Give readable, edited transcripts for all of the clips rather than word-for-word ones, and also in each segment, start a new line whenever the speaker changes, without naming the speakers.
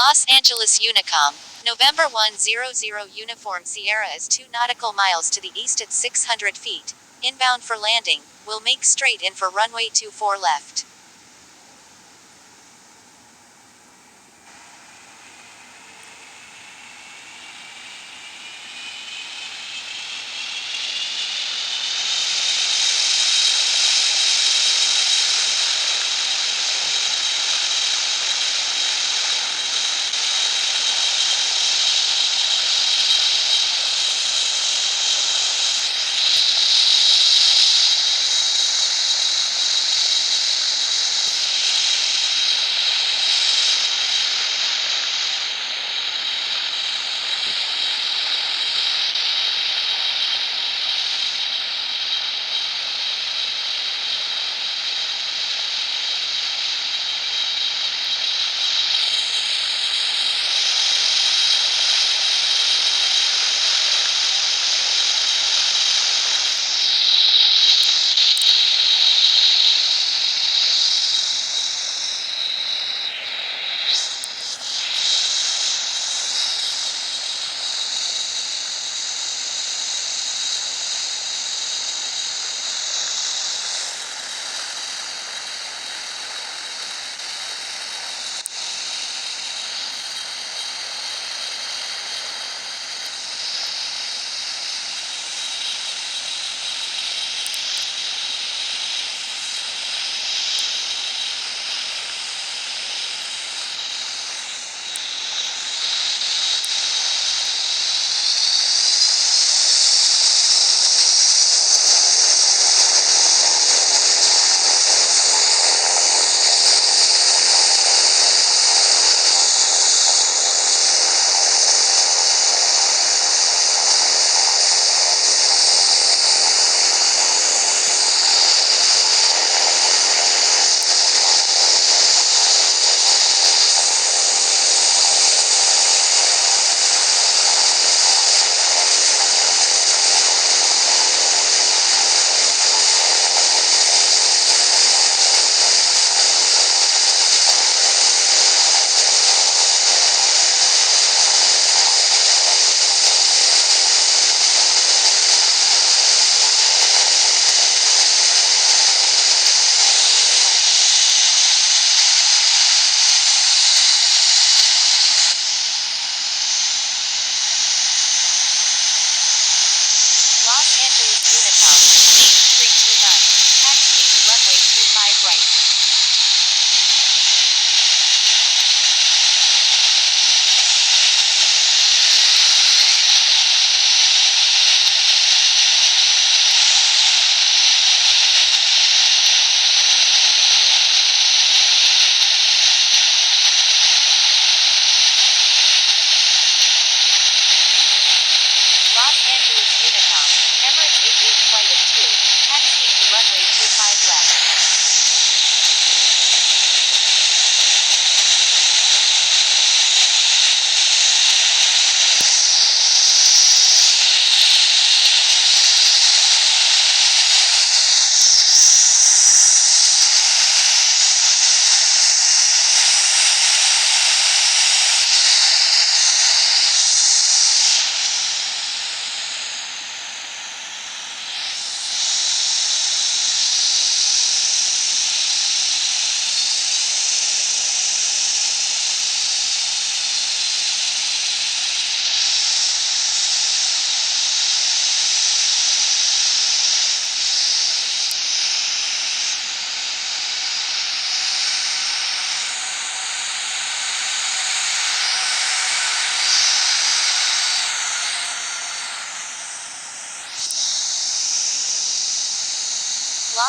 Los Angeles Unicom. November 100 Uniform Sierra is 2 nautical miles to the east at 600 feet. Inbound for landing. Will make straight in for runway 24 left.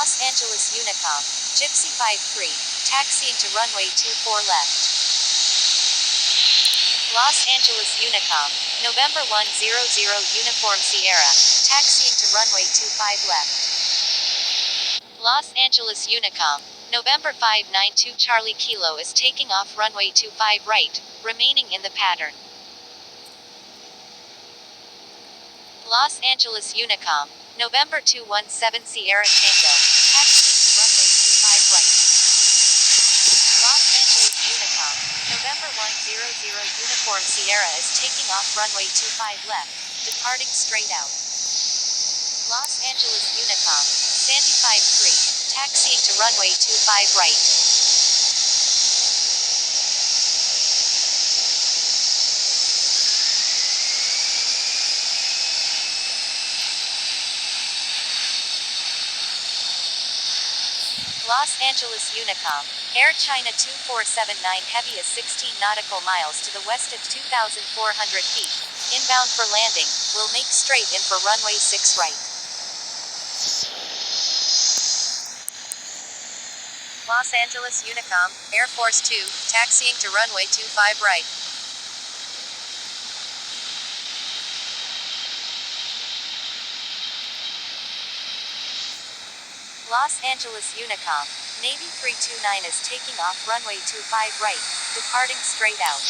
Los Angeles Unicom. Gypsy 53. Taxiing to runway 24 left. Los Angeles Unicom. November 100 Uniform Sierra. Taxiing to runway 25 left. Los Angeles Unicom. November 592 Charlie Kilo is taking off runway 25 right, remaining in the pattern. Los Angeles Unicom. November 217 Sierra Tango. Taxiing to runway 25 right. Los Angeles Unicom. November 1 Uniform Sierra is taking off runway 25 left, departing straight out. Los Angeles Unicom, Sandy 53, taxiing to runway 25 right. Los Angeles Unicom, Air China 2479 Heavy is 16 nautical miles to the west at 2,400 feet. Inbound for landing, will make straight in for runway 6 right. Los Angeles Unicom, Air Force 2, taxiing to runway 25 right. Los Angeles Unicom, Navy 329 is taking off runway 25 right, departing straight out.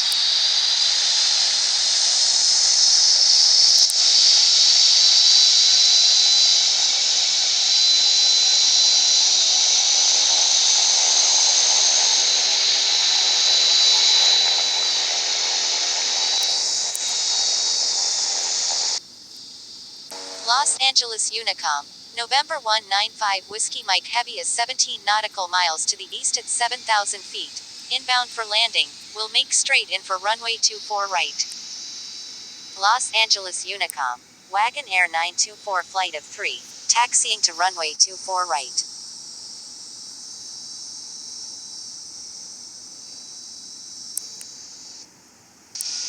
Los Angeles Unicom, November 195 Whiskey Mike Heavy is 17 nautical miles to the east at 7,000 feet. Inbound for landing, will make straight in for runway 24 right. Los Angeles Unicom, Wagon Air 924 Flight of 3, taxiing to runway 24 right.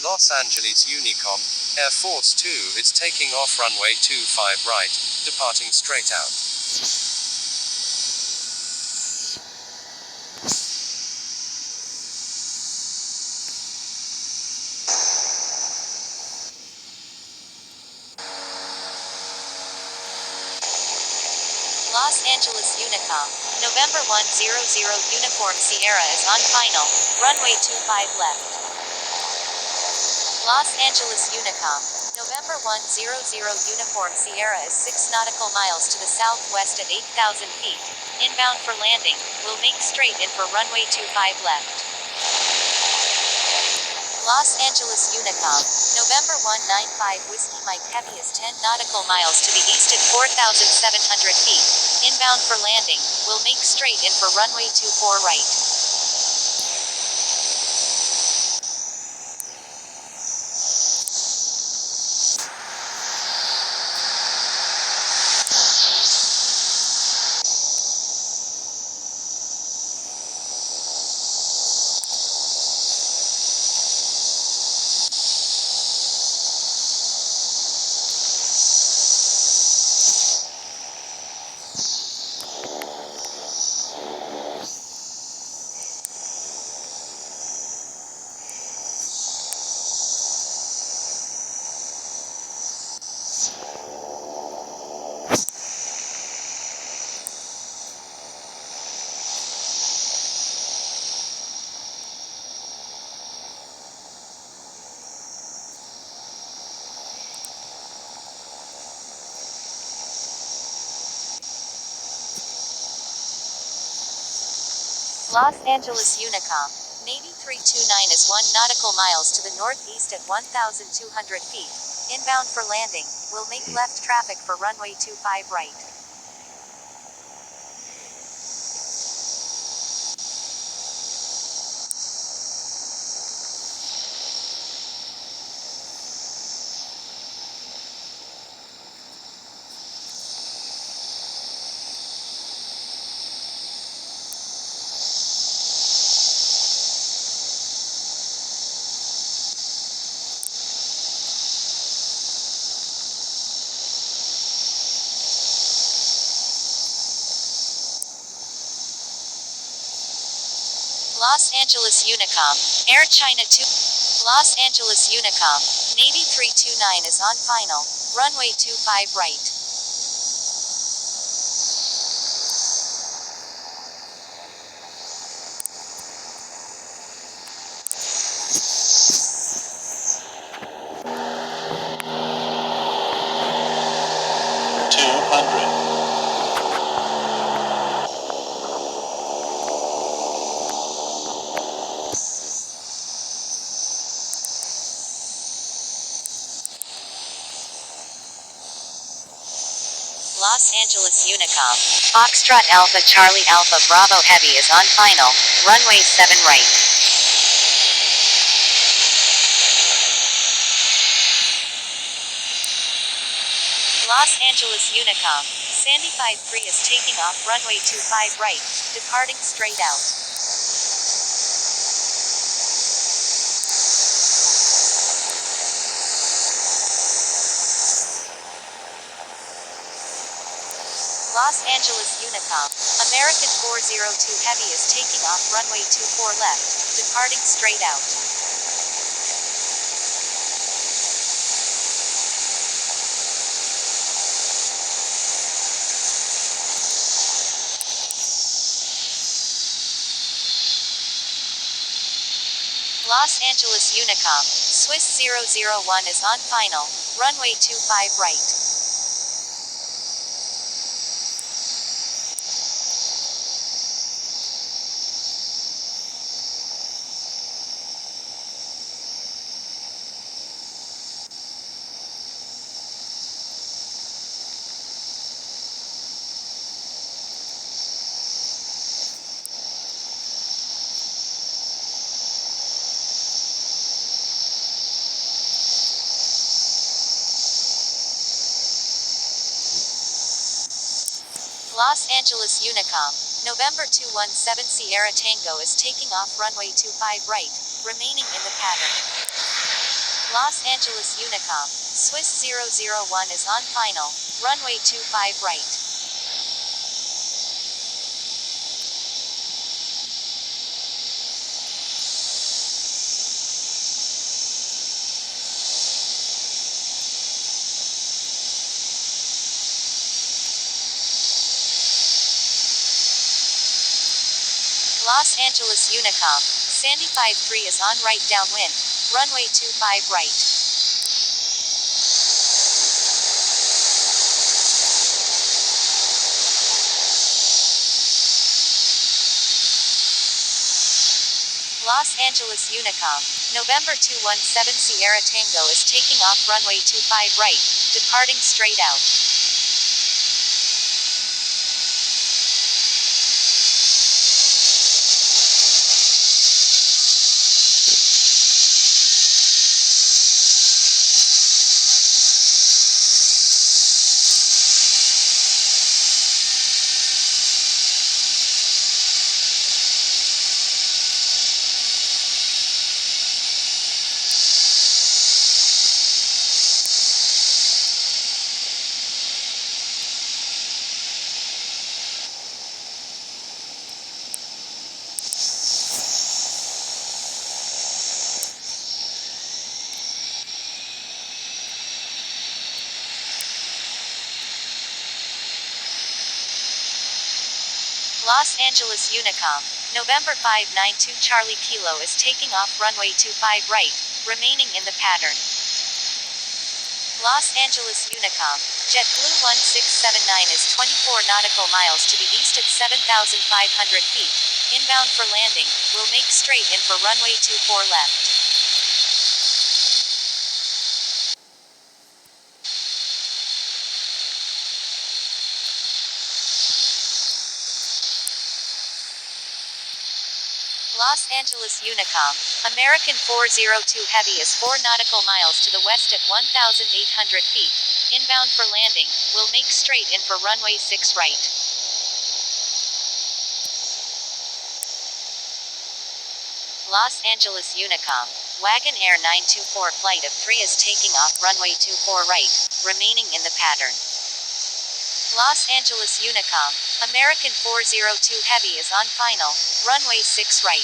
Los Angeles Unicom, Air Force 2 is taking off runway 25 right, departing straight out.
Los Angeles Unicom, November 100 Uniform Sierra is on final, runway 25 left. Los Angeles Unicom, November 100 Uniform Sierra is 6 nautical miles to the southwest at 8,000 feet. Inbound for landing, will make straight in for runway 25 left. Los Angeles Unicom, November 195 Whiskey Mike Heavy is 10 nautical miles to the east at 4,700 feet. Inbound for landing, will make straight in for runway 24 right. Los Angeles Unicom, Navy 329 is 1 nautical miles to the northeast at 1,200 feet. Inbound for landing, will make left traffic for runway 25 right. Los Angeles Unicom, Air China 2. Los Angeles Unicom, Navy 329 is on final, runway 25 right. Los Angeles Unicom. Foxtrot Alpha Charlie Alpha Bravo Heavy is on final. Runway 7 right. Los Angeles Unicom. Sandy 53 is taking off runway 25 right, departing straight out. Los Angeles Unicom. American 402 Heavy is taking off runway 24 left, departing straight out. Los Angeles Unicom. Swiss 001 is on final, runway 25 right. Los Angeles Unicom. November 217 Sierra Tango is taking off runway 25 right, remaining in the pattern. Los Angeles Unicom. Swiss 001 is on final, runway 25 right. Los Angeles Unicom. Sandy 53 is on right downwind, runway 25 right. Los Angeles Unicom. November 217 Sierra Tango is taking off runway 25 right, departing straight out. Los Angeles Unicom. November 592 Charlie Kilo is taking off runway 25 right, remaining in the pattern. Los Angeles Unicom. JetBlue 1679 is 24 nautical miles to the east at 7,500 feet. Inbound for landing, will make straight in for runway 24 left. Los Angeles Unicom. American 402 Heavy is 4 nautical miles to the west at 1,800 feet. Inbound for landing, will make straight in for runway 6 right. Los Angeles Unicom. Wagon Air 924 flight of 3 is taking off runway 24 right, remaining in the pattern. Los Angeles Unicom. American 402 Heavy is on final, runway 6 right.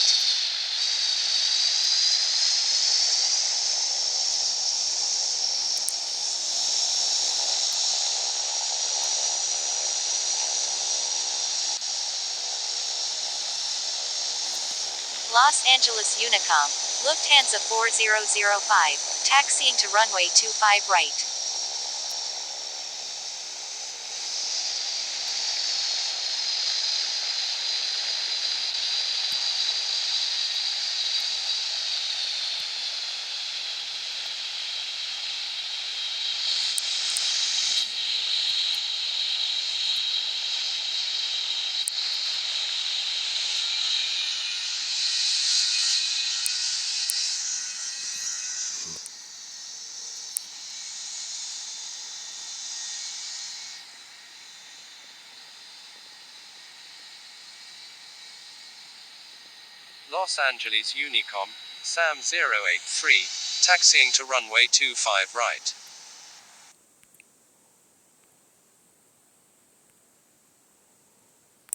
Los Angeles Unicom. Lufthansa 4005, taxiing to runway 25 right.
Los Angeles Unicom, SAM 083, taxiing to runway 25 right.